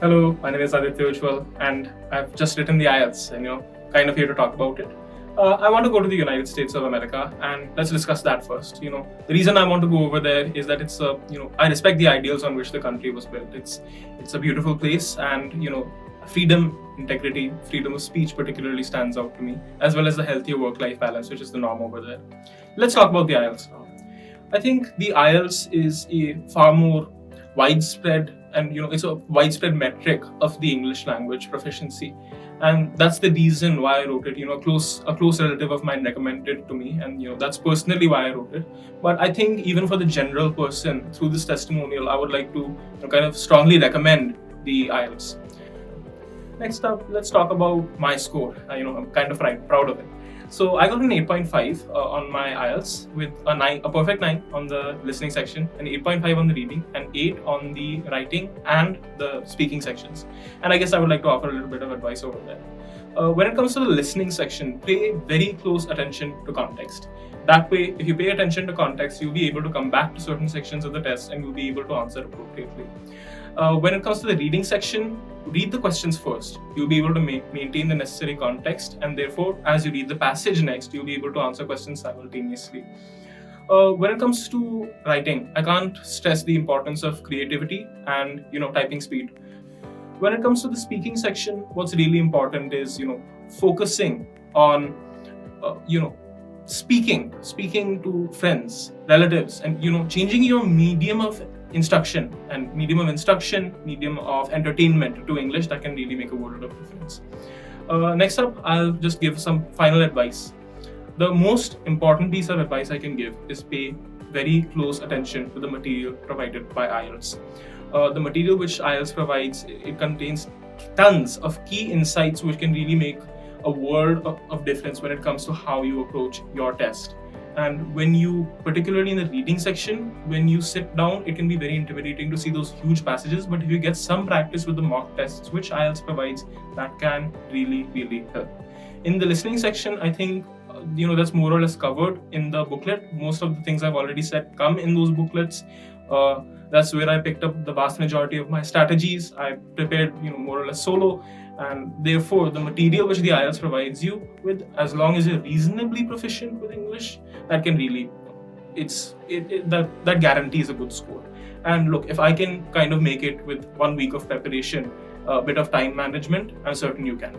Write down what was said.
Hello, my name is Aditya Ujwal, and I've just written the IELTS, and kind of here to talk about it. I want to go to the United States of America, and let's discuss that first. The reason I want to go over there is that it's I respect the ideals on which the country was built. It's a beautiful place, and freedom, integrity, freedom of speech particularly stands out to me, as well as the healthier work-life balance, which is the norm over there. Let's talk about the IELTS now. I think the IELTS is a far more widespread and it's a widespread metric of the English language proficiency, and that's the reason why I wrote it. A close relative of mine recommended it to me, and that's personally why I wrote it. But I think even for the general person, through this testimonial, I would like to kind of strongly recommend the IELTS. Next up, let's talk about my score. I'm kind of proud of it. So I got an 8.5 on my IELTS with a perfect 9 on the listening section, an 8.5 on the reading, and 8 on the writing and the speaking sections. And I guess I would like to offer a little bit of advice over there. When it comes to the listening section, pay very close attention to context. That way, if you pay attention to context, you'll be able to come back to certain sections of the test and you'll be able to answer appropriately. When it comes to the reading section, read the questions first. You'll be able to maintain the necessary context, and therefore, as you read the passage next, you'll be able to answer questions simultaneously. When it comes to writing, I can't stress the importance of creativity and typing speed. When it comes to the speaking section, what's really important is focusing on speaking to friends, relatives, and changing your medium of instruction, medium of entertainment to English. That can really make a world of difference. Next up, I'll just give some final advice. The most important piece of advice I can give is pay very close attention to the material provided by IELTS. The material which IELTS provides, it contains tons of key insights which can really make a world of difference when it comes to how you approach your test. And when you, particularly in the reading section, when you sit down, it can be very intimidating to see those huge passages. But if you get some practice with the mock tests, which IELTS provides, that can really, really help. In the listening section, I think that's more or less covered in the booklet. Most of the things I've already said come in those booklets. That's where I picked up the vast majority of my strategies. I prepared, more or less solo, and therefore the material which the IELTS provides you with, as long as you're reasonably proficient with English, that can really, that guarantees a good score. And look, if I can kind of make it with 1 week of preparation, a bit of time management, I'm certain you can.